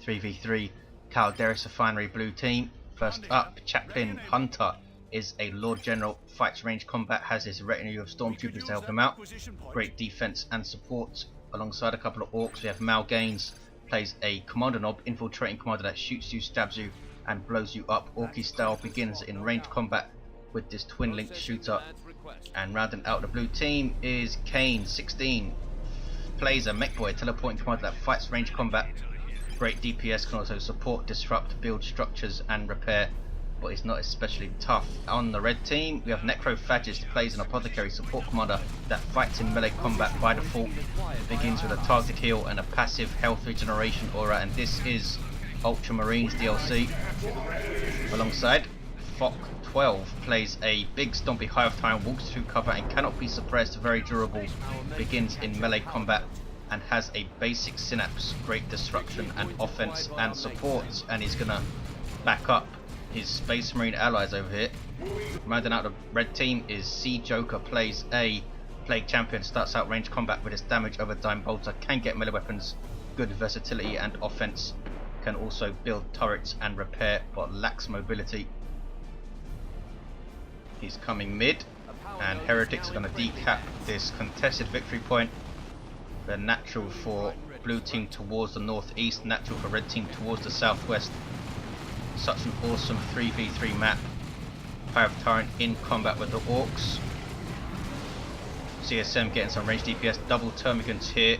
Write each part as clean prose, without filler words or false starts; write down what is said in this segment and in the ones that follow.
3v3 Calderis Refinery blue team. First up, Chaplain Hunter is a Lord General, fights range combat, has his retinue of stormtroopers to help him out. Great defense and support. Alongside a couple of Orks, we have Malgains, plays a Kommando knob, infiltrating commander that shoots you, stabs you, and blows you up. Orky style, begins in ranged combat with this twin link shooter. And rounding out the blue team is Kain, 16, plays a Mekboy, teleporting commander that fights ranged combat. Great DPS, can also support, disrupt, build structures and repair, but is not especially tough. On the red team, we have Necrophagist, plays an Apothecary support commander that fights in melee combat by default. Begins with a targeted heal and a passive health regeneration aura, and this is Ultramarines DLC. Alongside, Fok 12 plays a big stompy Hive Tyrant, walks through cover and cannot be suppressed, very durable, begins in melee combat and has a basic synapse, great disruption and offense and support, and he's gonna back up his Space Marine allies over here. Rounding out the red team is CJOKER, plays a Plague Champion, starts out ranged combat with his damage over Dime Bolter, can get melee weapons, good versatility and offense, can also build turrets and repair but lacks mobility. He's coming mid, and Heretics are going to decap this contested victory point. They're natural for blue team towards the northeast, natural for red team towards the southwest. Such an awesome 3v3 map. Hive Tyrant in combat with the Orks. CSM getting some range DPS, double Termagants here.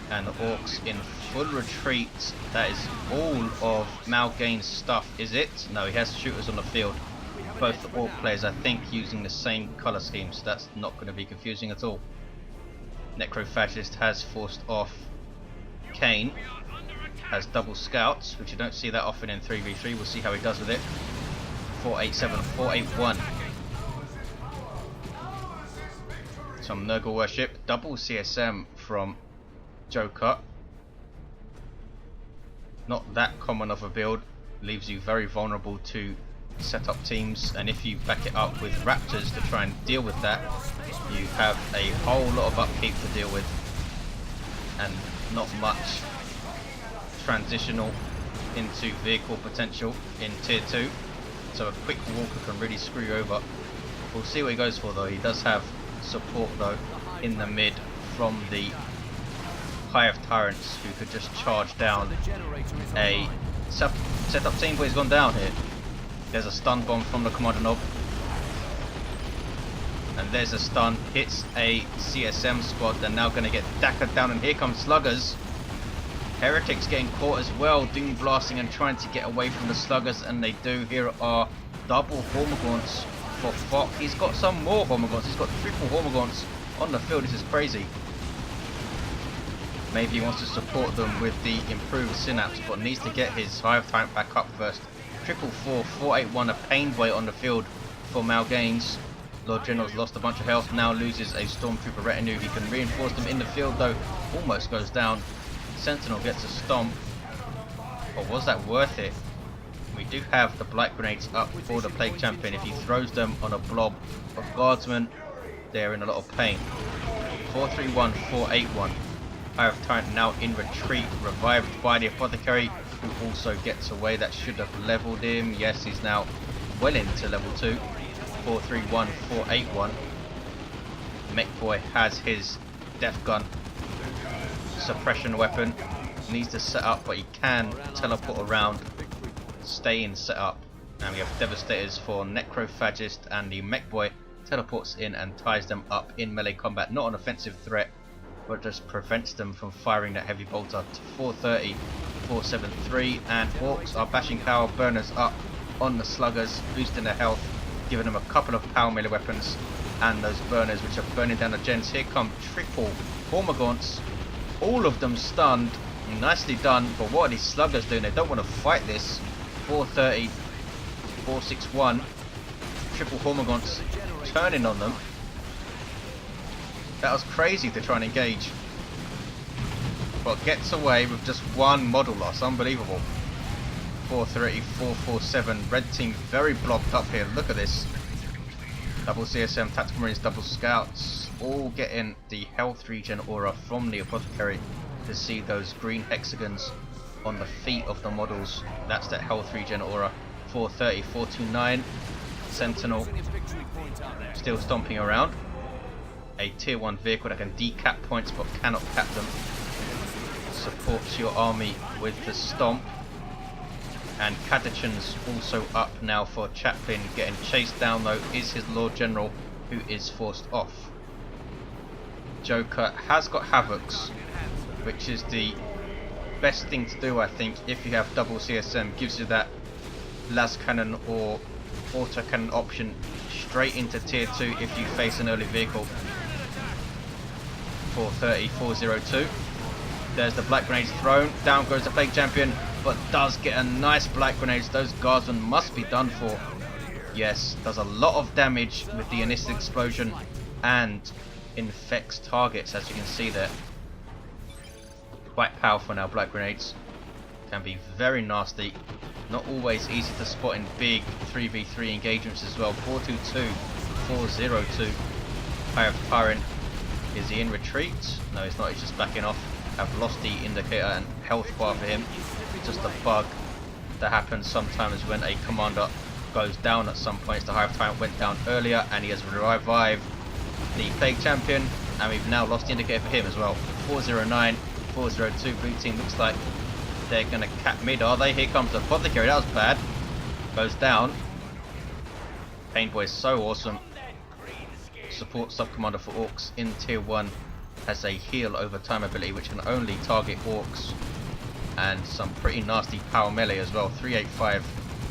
And the Orks in full retreat. That is all of Malgains' stuff, is it? No, he has shooters on the field. Both the Ork players, I think, using the same colour scheme, so that's not going to be confusing at all. Necrophagist has forced off Kain, has double scouts, which you don't see that often in 3v3. We'll see how he does with it. 487, 481. Some Nurgle worship, double CSM from Joker. Not that common of a build, leaves you very vulnerable to set up teams, and if you back it up with Raptors to try and deal with that, you have a whole lot of upkeep to deal with and not much transitional into vehicle potential in tier 2, so a quick walker can really screw you over. We'll see what he goes for though. He does have support though in the mid from the Hive Tyrants, who could just charge down a setup team, but he's gone down here. There's a stun bomb from the Kommando knob, and there's a stun, hits a CSM squad. They're now going to get dackered down, and here comes Sluggers. Heretics getting caught as well, doom blasting and trying to get away from the Sluggers, and they do. Here are double Hormagaunts for Fok. He's got some more Hormagaunts, he's got triple Hormagaunts on the field. This is crazy. Maybe he wants to support them with the improved synapse, but needs to get his Hive Tyrant back up first. 444, 481, a pain boy on the field for Malgains. Lord General's lost a bunch of health, now loses a Stormtrooper retinue. He can reinforce them in the field though, almost goes down. Sentinel gets a stomp. Or was that worth it? We do have the Blight Grenades up for the Plague Champion. If he throws them on a blob of Guardsmen, they're in a lot of pain. 431, 481. Hive Tyrant now in retreat, revived by the Apothecary, who also gets away. That should have leveled him. Yes, he's now well into level 2. 431, 481. Mekboy has his death gun suppression weapon. Needs to set up, but he can teleport around, stay in setup. And we have Devastators for Necrophagist, and the Mekboy teleports in and ties them up in melee combat. Not an offensive threat, but just prevents them from firing that heavy bolter. To 430, 473, and Orks are bashing power burners up on the Sluggers, boosting their health, giving them a couple of power melee weapons, and those burners which are burning down the gens. Here come triple Hormagaunts, all of them stunned. Nicely done, but what are these Sluggers doing? They don't want to fight this. 430, 461, triple Hormagaunts turning on them. That was crazy to try and engage, but gets away with just one model loss. Unbelievable. 430, 447. Red team very blocked up here. Look at this. Double CSM, Tactical Marines, double Scouts, all getting the health regen aura from the Apothecary to see those green hexagons on the feet of the models. That's that health regen aura. 430, 429. Sentinel still stomping around. A tier 1 vehicle that can decap points but cannot cap them. Supports your army with the stomp. And Catechin's also up now for Chaplain. Getting chased down though is his Lord General, who is forced off. Joker has got Havocs, which is the best thing to do, I think, if you have double CSM. Gives you that las cannon or auto cannon option straight into tier 2 if you face an early vehicle. 430, 402. There's the black grenades thrown. Down goes the Plague Champion, but does get a nice black grenades. Those guardsmen must be done for. Yes, does a lot of damage with the initial explosion and infects targets, as you can see there. Quite powerful now, black grenades. Can be very nasty. Not always easy to spot in big 3v3 engagements as well. 422, 402. Hive Tyrant. Is he in retreat? No, he's not. He's just backing off. I've lost the indicator and health bar for him. Just a bug that happens sometimes when a commander goes down at some points. The Hive Tyrant went down earlier and he has revived the Plague Champion, and we've now lost the indicator for him as well. 409, 402. Blue team looks like they're going to cap mid, are they? Here comes the Apothecary. That was bad. Goes down. Painboy is so awesome. Support sub-commander for Orks in tier 1 has a heal over time ability which can only target Orks, and some pretty nasty power melee as well. 385,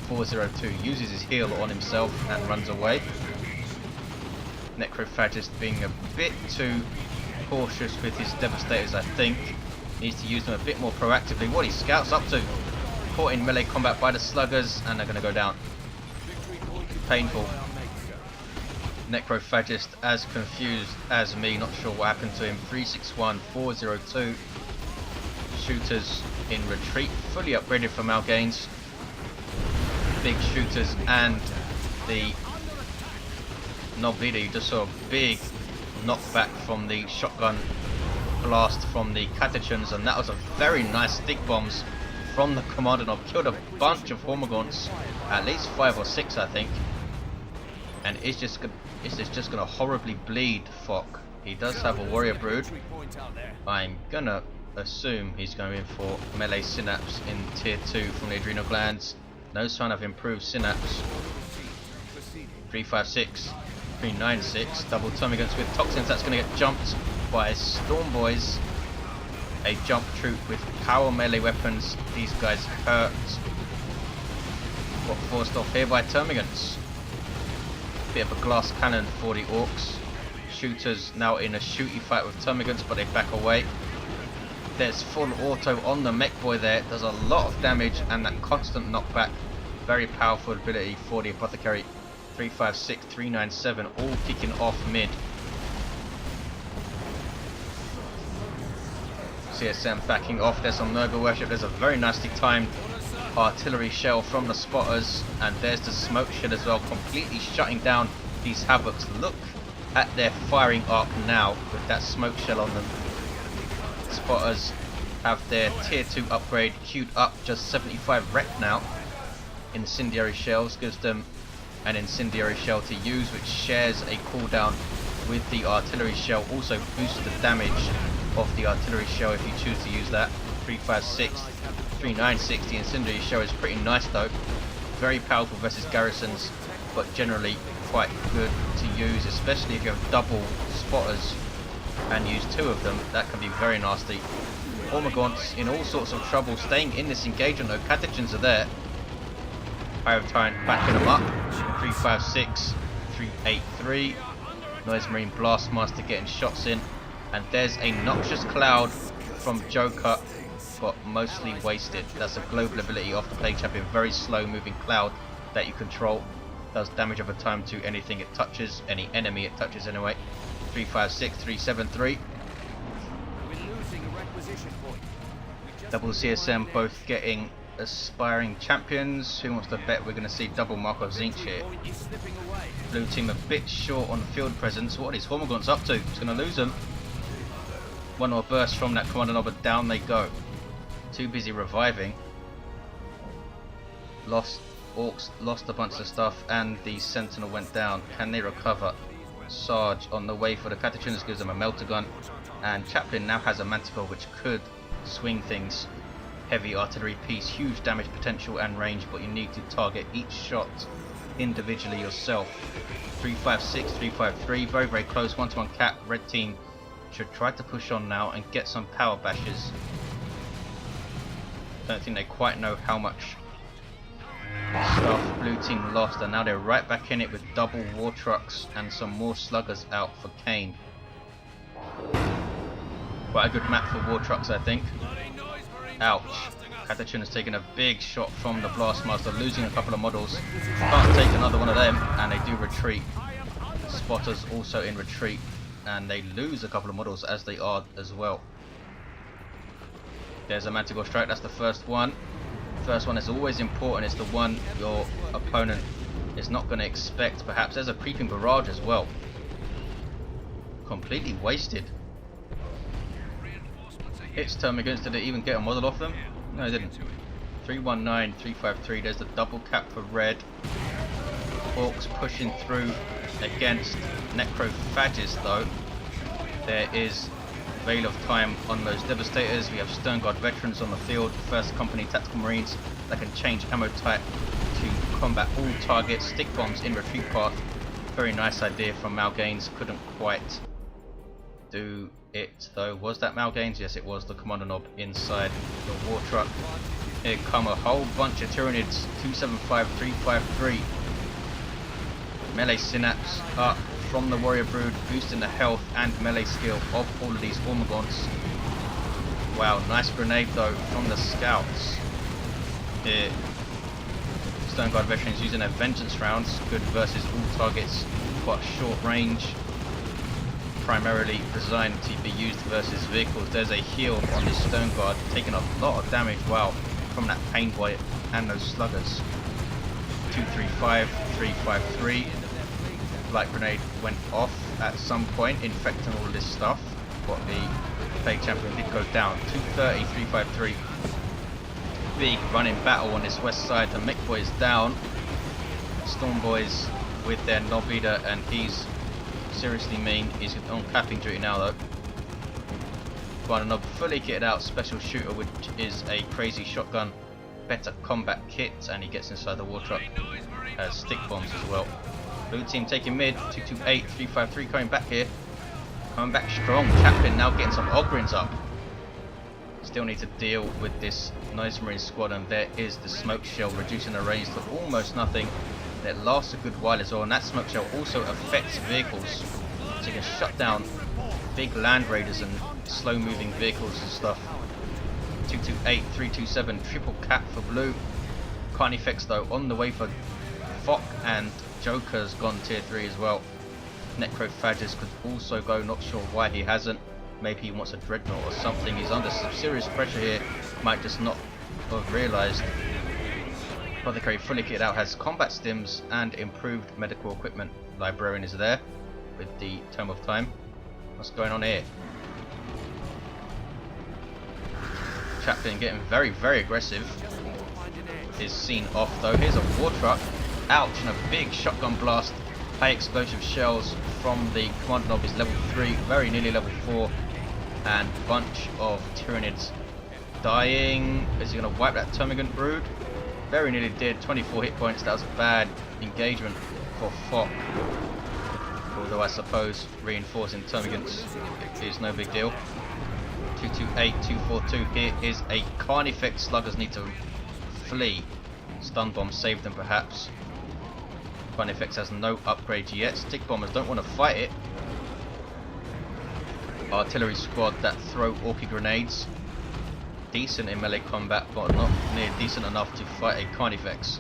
402 uses his heal on himself and runs away. Necrophagist being a bit too cautious with his devastators, I think. Needs to use them a bit more proactively. What he scouts up to. Caught in melee combat by the sluggers, and they're going to go down. Painful. Necrophagist as confused as me, not sure what happened to him. 361, 402. Shooters in retreat, fully upgraded for Malgains. Big shooters and the Nob leader. You just saw a big knockback from the shotgun blast from the Catechins, and that was a very nice stick bombs from the Kommando Nob. Killed a bunch of Hormagaunts, at least 5 or 6 I think, and it's just gonna horribly bleed Fock. He does have a Warrior Brood. I'm gonna assume he's going in for melee synapse in tier 2 from the adrenal glands. No sign of improved synapse. 356, 396, double termagants with toxins. That's going to get jumped by Storm Boys. A jump troop with power melee weapons. These guys hurt. Got forced off here by termagants. Bit of a glass cannon for the Orks. Shooters now in a shooty fight with termagants, but they back away. There's full auto on the Mekboy there. Does a lot of damage, and that constant knockback. Very powerful ability for the Apothecary. 356, 397, all kicking off mid. CSM backing off. There's some Nurgle worship. There's a very nicely timed artillery shell from the spotters, and there's the smoke shed as well, completely shutting down these Havocs. Look at their firing arc now with that smoke shell on them. Spotters have their tier 2 upgrade queued up, just 75 rep now. Incendiary shells gives them an incendiary shell to use, which shares a cooldown with the artillery shell. Also boosts the damage of the artillery shell if you choose to use that. 356, 396. The incendiary shell is pretty nice though. Very powerful versus garrisons, but generally quite good to use, especially if you have double spotters and use 2 of them. That can be very nasty. Hormagaunts in all sorts of trouble staying in this engagement though. Catechins are there. Hive Tyrant backing them up. 356, 383. Noise Marine Blastmaster getting shots in. And there's a Noxious Cloud from Joker, but mostly wasted. That's a global ability off the Plague Champion. Very slow moving cloud that you control. Does damage over time to anything it touches, any enemy it touches anyway. 356, 373. Double CSM both getting aspiring champions. Who wants to bet we're going to see double Markov Zinch here? Blue team a bit short on field presence. What is Hormagaunts up to? It's going to lose them. One more burst from that Kommando Nob, but down they go. Too busy reviving. Orks lost a bunch of stuff, and the Sentinel went down. Can they recover? Sarge on the way for the Catachunus gives them a melter gun, and Chaplain now has a Manticore which could swing things. Heavy artillery piece, huge damage potential and range, but you need to target each shot individually yourself. 356, 353, very very close, 1-to-1 cap. Red team should try to push on now and get some power bashes. Don't think they quite know how much stuff blue team lost, and now they're right back in it with double war trucks and some more sluggers out for Kain. Quite a good map for war trucks, I think. Ouch. Catachun has taken a big shot from the Blastmaster, losing a couple of models. Can't take another one of them, and they do retreat. Spotters also in retreat, and they lose a couple of models as they are as well. There's a Manticore strike, that's the first one. First one is always important, it's the one your opponent is not going to expect. Perhaps there's a creeping barrage as well. Completely wasted. Hits Termagants, did they even get a model off them? No, they didn't. 319, 353, there's the double cap for red. Orks pushing through against Necrophagist though. There is Veil of Time on those Devastators. We have Stern Guard veterans on the field, First Company Tactical Marines that can change ammo type to combat all targets. Stick bombs in retreat path. Very nice idea from Malgains. Couldn't quite do it though. Was that Malgains? Yes it was. The Kommando knob inside the war truck. Here come a whole bunch of Tyranids. 275, 353. Melee synapse up from the Warrior Brood, boosting the health and melee skill of all of these Ormagons. Wow, nice grenade though from the scouts. Here, Stone Guard veterans using their vengeance rounds, good versus all targets, quite short range, primarily designed to be used versus vehicles. There's a heal on this Stone Guard, taking a lot of damage, wow, from that Painboy and those sluggers. 235, 353. Light grenade went off at some point, infecting all this stuff, but the Plague Champion did go down. 230, 353. Big running battle on this west side. The Mekboy is down. Storm Boys with their Knob Eater, and he's seriously mean. He's on capping duty now though. Kommando Knob fully kitted out, special shooter, which is a crazy shotgun, better combat kit, and he gets inside the war truck. Has stick bombs as well. Blue team taking mid, 228, 353 coming back here. Coming back strong. Chaplain now getting some Ogrins up. Still need to deal with this Noise Marine squad, and there is the smoke shell reducing the range to almost nothing. That lasts a good while as well, and that smoke shell also affects vehicles. So you can shut down big land raiders and slow moving vehicles and stuff. 228, 327, triple cap for blue. Kain effects though on the way for Fok, and Joker's gone tier 3 as well. Necrophagist could also go, not sure why he hasn't. Maybe he wants a dreadnought or something. He's under some serious pressure here. Might just not have realised. Apothecary fully kitted out, has combat stims and improved medical equipment. Librarian is there with the Tome of Time. What's going on here? Chaplain getting very, very aggressive. Is seen off though. Here's a war truck. Ouch, and a big shotgun blast. High explosive shells from the Kommando knob is level 3, very nearly level 4, and bunch of Tyranids dying. Is he going to wipe that Termagant Brood? Very nearly did. 24 hit points. That was a bad engagement for Fok. Although I suppose reinforcing Termagants is no big deal. 228, 242. Here is a Kain effect. Sluggers need to flee. Stun bomb saved them perhaps. Kain effects has no upgrade yet. Stick bombers don't want to fight it. Artillery squad that throw Orky grenades. Decent in melee combat, but not near decent enough to fight a Kain effects.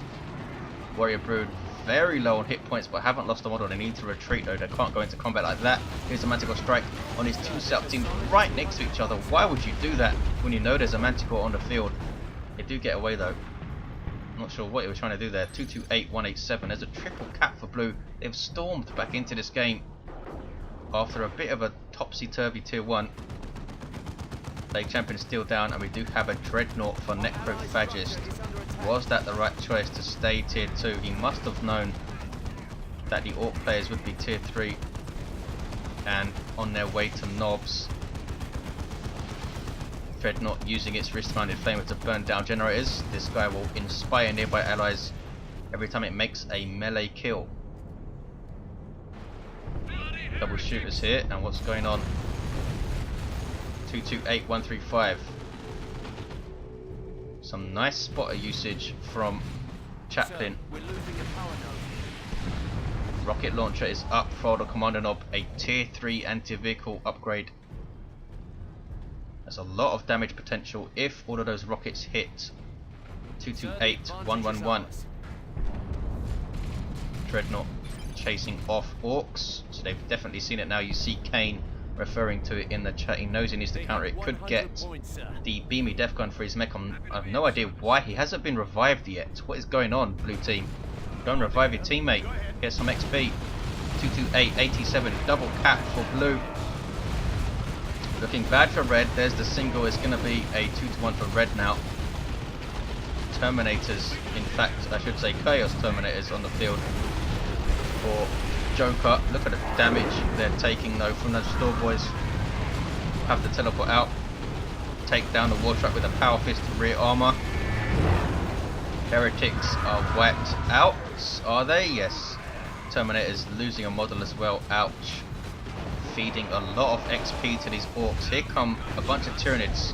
Warrior Brood very low on hit points, but haven't lost a model. They need to retreat though. They can't go into combat like that. Here's a Manticore strike on his two setup teams right next to each other. Why would you do that when you know there's a Manticore on the field? They do get away though. Not sure what he was trying to do there. 228, 187. There's a triple cap for blue. They've stormed back into this game after a bit of a topsy-turvy tier 1. Plague Champion still down, and we do have a Dreadnought for Necrophagist. Was that the right choice to stay tier 2? He must have known that the Orc players would be tier 3 and on their way to knobs. Dreadnought using its wrist-mounted flamer to burn down generators. This guy will inspire nearby allies every time it makes a melee kill. Double shooters here, and what's going on? 228135. Some nice spotter usage from Chaplain. Rocket launcher is up for the Kommando knob, a tier 3 anti-vehicle upgrade. That's a lot of damage potential if all of those rockets hit. 228111. Dreadnought chasing off Orks, so they've definitely seen it now. You see Kain referring to it in the chat. He knows he needs to counter it. Could get the beamy death gun for his mech. I have no idea why he hasn't been revived yet. What is going on, blue team? Go and revive your teammate. Get some XP. 22887 double cap for blue. Looking bad for red. There's the single. It's going to be a 2-1 for red now. Terminators, in fact, I should say Chaos Terminators on the field for Joker. Look at the damage they're taking though from those store boys. Have to teleport out. Take down the war truck with a power fist rear armor. Heretics are wiped out. Are they? Yes. Terminators losing a model as well. Ouch. Feeding a lot of XP to these Orcs. Here come a bunch of Tyranids.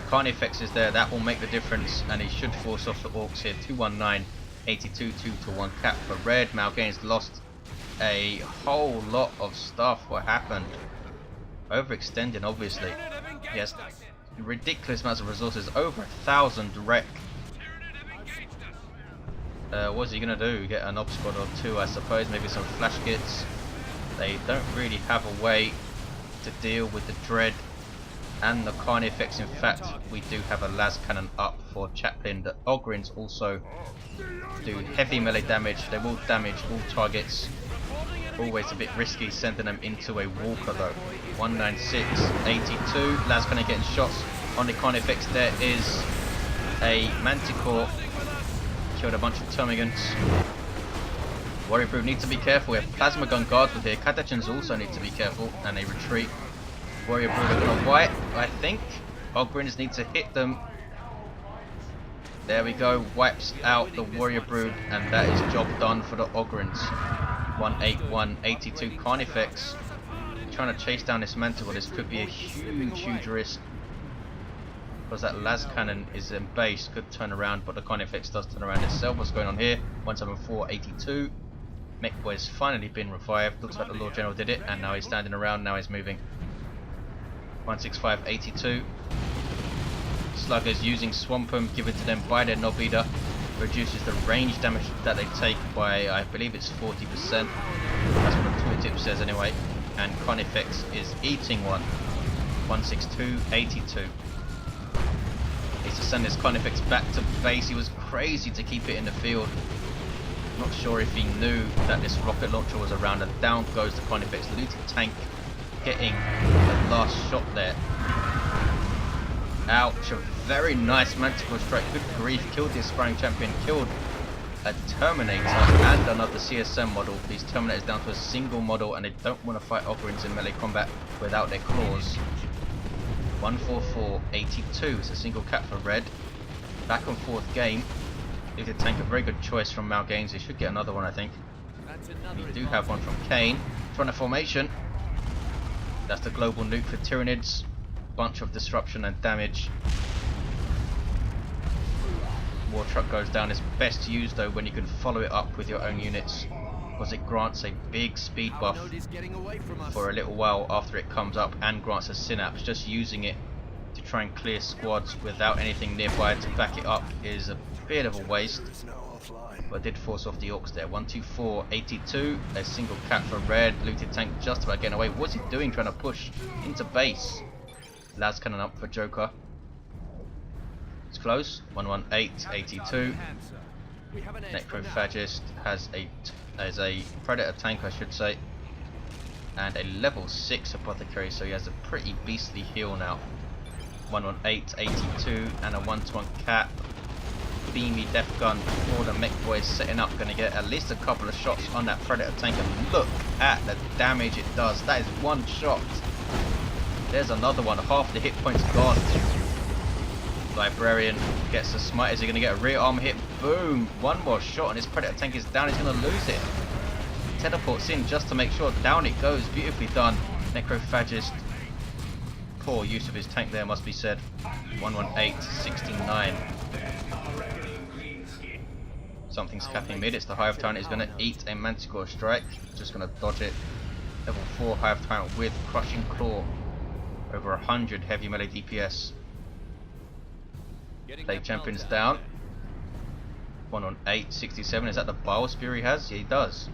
Carnifex is there. That will make the difference, and he should force off the Orcs here. 219, 82, 2-1 cap for red. Malgains lost a whole lot of stuff. What happened? Overextending, obviously. Yes, ridiculous amounts of resources. Over 1,000 wreck. What's he gonna do? Get an op squad or two, I suppose. Maybe some flash kits. They don't really have a way to deal with the dread and the Carnifex. In fact, we do have a las cannon up for Chaplain. The Ogrins also do heavy melee damage. They will damage all targets. Always a bit risky sending them into a walker though. 196, 82. Las cannon getting shots on the Carnifex. There is a Manticore. Killed a bunch of Termagants. Warrior Brood need to be careful. We have Plasma Gun Guards with here. Catachans also need to be careful, and they retreat. Warrior Brood are going to wipe, I think. Ogrins need to hit them. There we go. Wipes out the Warrior Brood, and that is job done for the Ogrins. 181, 82 Carnifex. Trying to chase down this Manticore. This could be a huge risk. Because that las cannon is in base, could turn around, but the Carnifex does turn around itself. What's going on here? 174, 82. Mekboy has finally been revived. Looks like the Lord General did it, and now he's standing around, now he's moving. 165, 82. Sluggers using Swampum, given to them by their Knob Eater. Reduces the range damage that they take by, I believe it's 40%. That's what the tooltip says anyway. And Carnifex is eating one. 162, 82. Needs to send this Carnifex back to base. He was crazy to keep it in the field. Not sure if he knew that this rocket launcher was around, and down goes the Carnifex. Looted tank getting the last shot there. Ouch, a very nice Manticore strike. Good grief, killed the Aspiring Champion, killed a Terminator and another CSM model. These Terminators down to a single model, and they don't want to fight Ogrins in melee combat without their claws. 144, 82. It's a single cap for red. Back and forth game. Looted tank, a very good choice from Malgains. He should get another one, I think. We do have one from Kain. Front of formation. That's the global nuke for Tyranids. Bunch of disruption and damage. War truck goes down. It's best used though when you can follow it up with your own units, because it grants a big speed buff for a little while after it comes up, and grants a synapse. Just using it to try and clear squads without anything nearby to back it up is a bit of a waste. But I did force off the Orks there. 124, 82. A single cap for red. Looted tank just about getting away. What's he doing trying to push into base? Las cannon up for Joker. It's close. 118, 82. Necrophagist has a Predator tank, I should say, and a level 6 Apothecary, so he has a pretty beastly heal now. 118, 82, and a 1-to-1 cap. Beamy death gun for the Mekboy setting up, going to get at least a couple of shots on that Predator tank, and look at the damage it does. That is one shot. There's another one, half the hit points gone. Librarian gets a smite. Is he going to get a rear arm hit? Boom! One more shot and his Predator tank is down. He's going to lose it. Teleports in just to make sure. Down it goes. Beautifully done. Necrophagist. Poor use of his tank there, must be said. 118, 69. Something's capping mid. It's the Hive Tyrant. Is going to eat a Manticore strike. Just going to dodge it. Level 4 Hive Tyrant with Crushing Claw. Over 100 heavy melee DPS. Plague Champion's down. 118, 67. Is that the Bile Spear he has? Yeah, he does.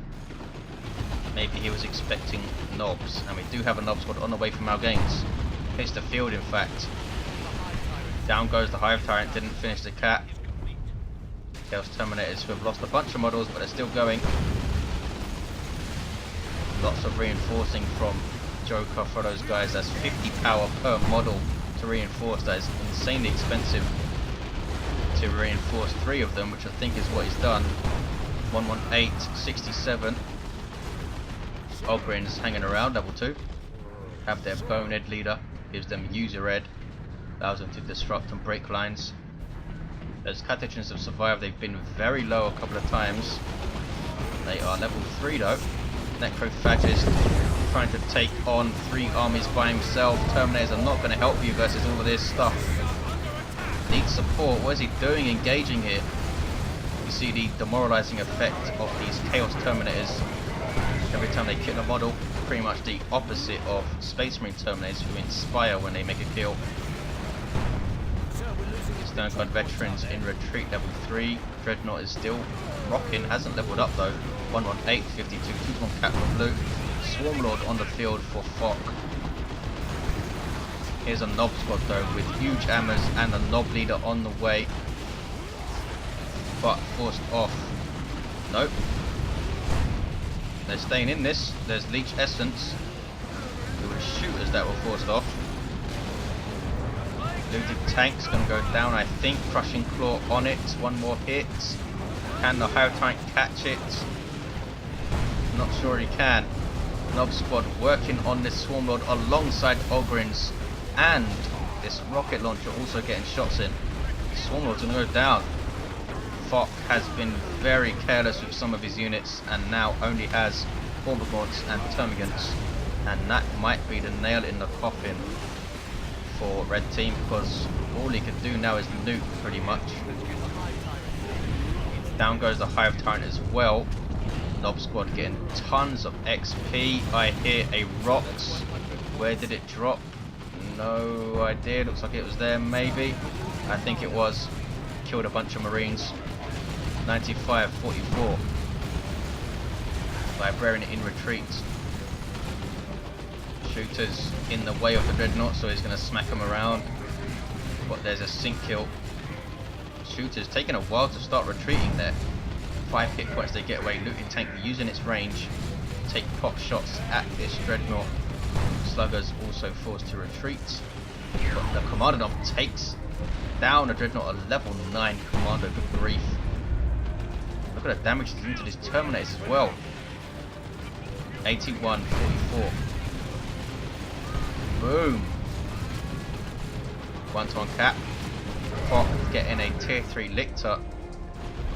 Maybe he was expecting knobs. And we do have a knob squad on the way from Malgains. Hits the field, in fact. Down goes the Hive Tyrant. Didn't finish the cap. Chaos Terminators who have lost a bunch of models, but they're still going. Lots of reinforcing from Joker for those guys. That's 50 power per model to reinforce. That is insanely expensive to reinforce 3 of them, which I think is what he's done. 118, 67. Ogrins hanging around, level 2. Have their Bonehead leader, gives them user ed, allows them to disrupt and break lines. Those Catechins have survived. They've been very low a couple of times. They are level 3 though. Necrophagist trying to take on 3 armies by himself. Terminators are not going to help you versus all of this stuff. Needs support. What is he doing engaging here? You see the demoralizing effect of these Chaos Terminators. Every time they kill a model, pretty much the opposite of Space Marine Terminators who inspire when they make a kill. Stone Guard Veterans in retreat, level 3. Dreadnought is still rocking, hasn't leveled up though. 118, 52, 2-1 cap for blue. Swarmlord on the field for Fock. Here's a Knob squad though with huge hammers and a Knob leader on the way. But forced off. Nope. They're staying in this. There's Leech Essence. There were shooters that were forced off. Looted tank's gonna go down, I think. Crushing Claw on it. One more hit. Can the Hive Tyrant catch it? Not sure he can. Knob squad working on this Swarmlord alongside Ogrins, and this rocket launcher also getting shots in. Swarmlord's gonna go down. Fock has been very careless with some of his units and now only has Hormagaunts and Termagants, and that might be the nail in the coffin for red team, because all he can do now is nuke pretty much. Down goes the Hive Tyrant as well. Knob squad getting tons of XP. I hear a Rocks. Where did it drop? No idea. Looks like it was there maybe. I think it was. Killed a bunch of Marines. 95, 44. Librarian in retreat. Shooters in the way of the Dreadnought, so he's going to smack them around. But there's a sink kill. Shooters taking a while to start retreating there. 5 hit points they get away. Looting tank using its range. Take pot shots at this Dreadnought. Sluggers also forced to retreat. But the Kommando takes down a Dreadnought, a level 9 Kommando. Good grief. Look at the damage he's into these Terminators as well. 81, 44. Boom. 1-to-1 cap. Fock getting a tier 3 Lictor.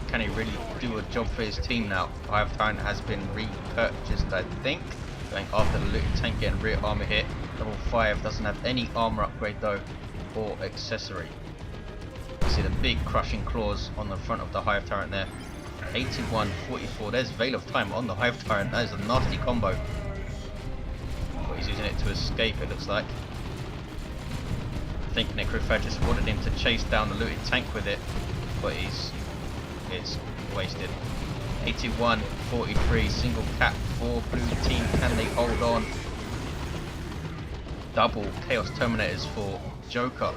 Can he really do a job for his team now? Hive Tyrant has been repurchased, I think. Going after the looted tank, getting rear armor hit. Level 5 doesn't have any armor upgrade though, or accessory. You see the big crushing claws on the front of the Hive Tyrant there. 81, 44. There's Veil of Time on the Hive Tyrant. That is a nasty combo. But he's using it to escape, it looks like. I think Necrophagist wanted him to chase down the looted tank with it, but it's wasted. 81, 43. Single cap for blue team. Can they hold on? Double Chaos Terminators for Joker.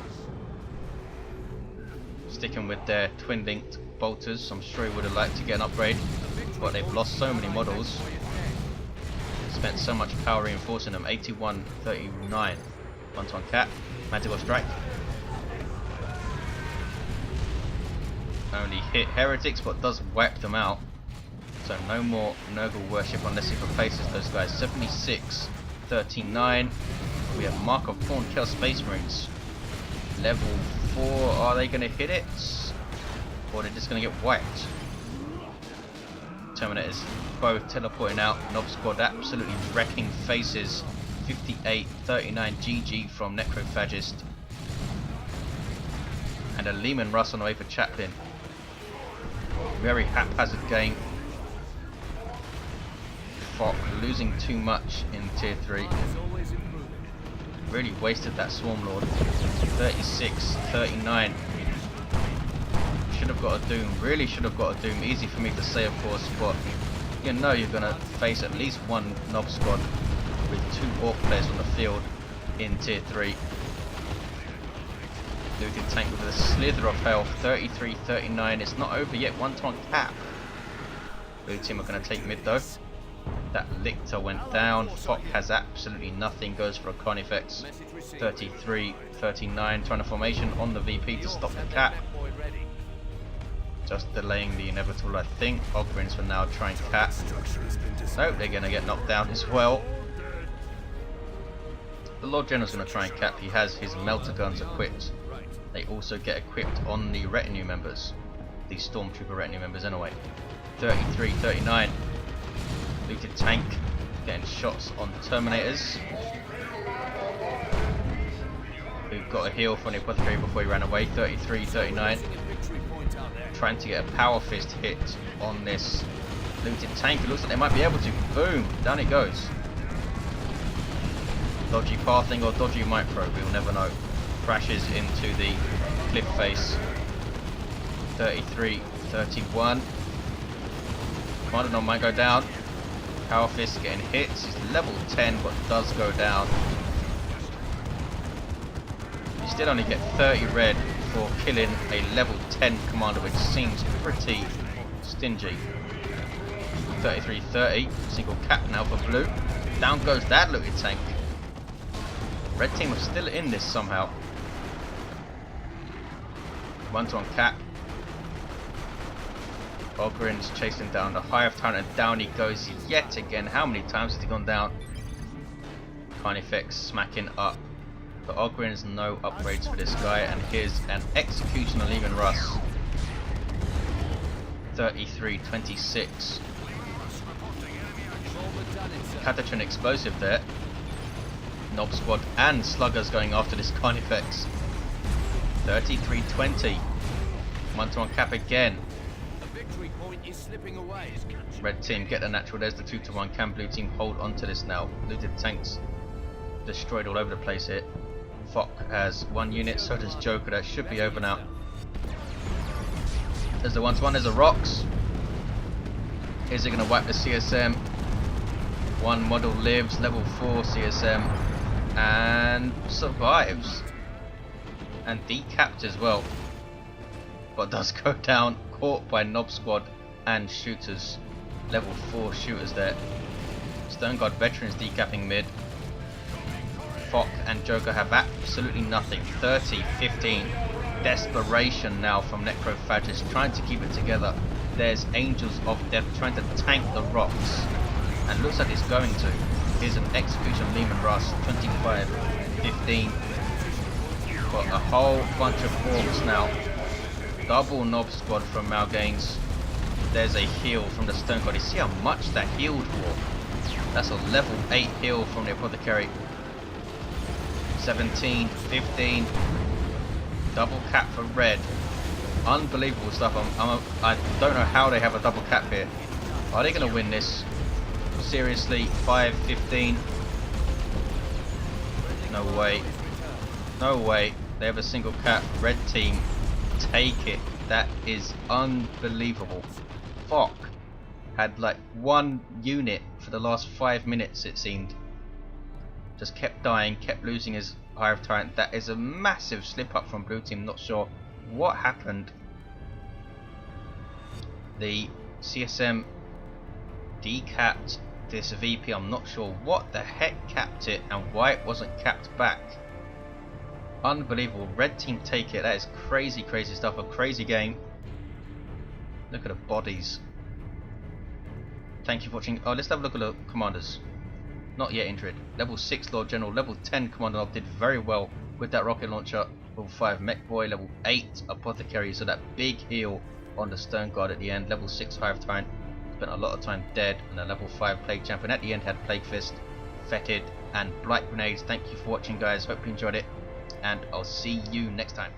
Sticking with their twin-linked bolters. I'm sure he would have liked to get an upgrade, but they've lost so many models. Spent so much power reinforcing them. 81, 39. 1-to-1 cap. Manticore strike. only hit heretics, but does wipe them out. So no more Nurgle worship unless it replaces those guys. 76, 39. We have Mark of Thornkill Space Marines. Level 4, are they going to hit it? Or are they just going to get wiped? Terminators both teleporting out. Nob Squad absolutely wrecking faces. 58, 39 GG from Necrophagist. And a Lehman Russ on the way for Chaplain. Very haphazard game. Fock losing too much in tier 3. Really wasted that Swarm Lord. 36, 39. Should have got a Doom. Really should have got a Doom. Easy for me to say, of course, but you know you're going to face at least one Nob Squad with 2 Orc players on the field in tier 3. Looted tank with a slither of health. 33, 39. It's not over yet. 1-to-1 cap. Blue team are going to take mid though. That Lictor went down. Fock has absolutely nothing. Goes for a Carnifex. 33, 39. Trying to formation on the VP to stop the cap. Just delaying the inevitable, I think. Ogrins for now trying cap. Nope, they're going to get knocked down as well. The Lord General's going to try and cap. He has his melter guns equipped. They also get equipped on the retinue members. The Stormtrooper retinue members anyway. 33, 39. Looted tank getting shots on Terminators. We've got a heal from the Apothecary before he ran away. 33, 39. Trying to get a Power Fist hit on this looted tank. It looks like they might be able to. Boom! Down it goes. Dodgy pathing or dodgy micro, we'll never know. Crashes into the cliff face. 33, 31. Kommando might go down. Power Fist getting hits. He's level 10 but does go down. You still only get 30 red for killing a level 10 commander, which seems pretty stingy. 33, 30. Single cap now for blue. Down goes that looted tank. Red team are still in this somehow. 1-to-1 cap. Ogrins chasing down the Hive Tyrant, and down he goes yet again. How many times has he gone down? Carnifex smacking up. The Ogrins, no upgrades for this guy, and here's an Executioner Lehman Russ. 33, 26. Catachan explosive there. Nob Squad and Sluggers going after this Carnifex. 33, 20. 1-to-1 cap again. Red team get the natural. There's the 2-to-1. Can blue team hold on to this now? Looted tanks destroyed all over the place here. Fock has 1 unit, so does Joker. That should be over now. There's the 1-to-1. There's the rocks. Is it going to wipe the CSM? 1 model lives, level 4 CSM, and survives. And decapped as well. But does go down, caught by Nob Squad and shooters. Level 4 shooters there. Stone Guard veterans decapping mid. Fock and Joker have absolutely nothing. 30, 15. Desperation now from Necrophagist, trying to keep it together. There's Angels of Death trying to tank the rocks. And looks like it's going to. Here's an Execution Lehman Russ. 25, 15. Got a whole bunch of Orks now. Double Nob Squad from Malgains. There's a heal from the Stone God. You see how much that healed for? That's a level 8 heal from the Apothecary. 17, 15. Double cap for red. Unbelievable stuff. I don't know how they have a double cap here. Are they going to win this? Seriously, 5, 15. No way. No way. They have a single cap. Red team take it. That is unbelievable. Fock had like 1 unit for the last 5 minutes, it seemed. Just kept dying, kept losing his Hive Tyrant. That is a massive slip up from blue team. Not sure what happened. The CSM decapped this VP. I'm not sure what the heck capped it and why it wasn't capped back. Unbelievable. Red team take it. That is crazy, crazy stuff. A crazy game. Look at the bodies. Thank you for watching. Oh, let's have a look at the commanders. Not yet injured. Level 6 Lord General. Level 10 Commander did very well with that rocket launcher. Level 5 Mekboy. Level 8 Apothecary. So that big heal on the Stern Guard at the end. Level 6 Hive Tyrant. Spent a lot of time dead. And a level 5 Plague Champion at the end had Plague Fist, Fetid, and Blight Grenades. Thank you for watching, guys. Hope you enjoyed it. And I'll see you next time.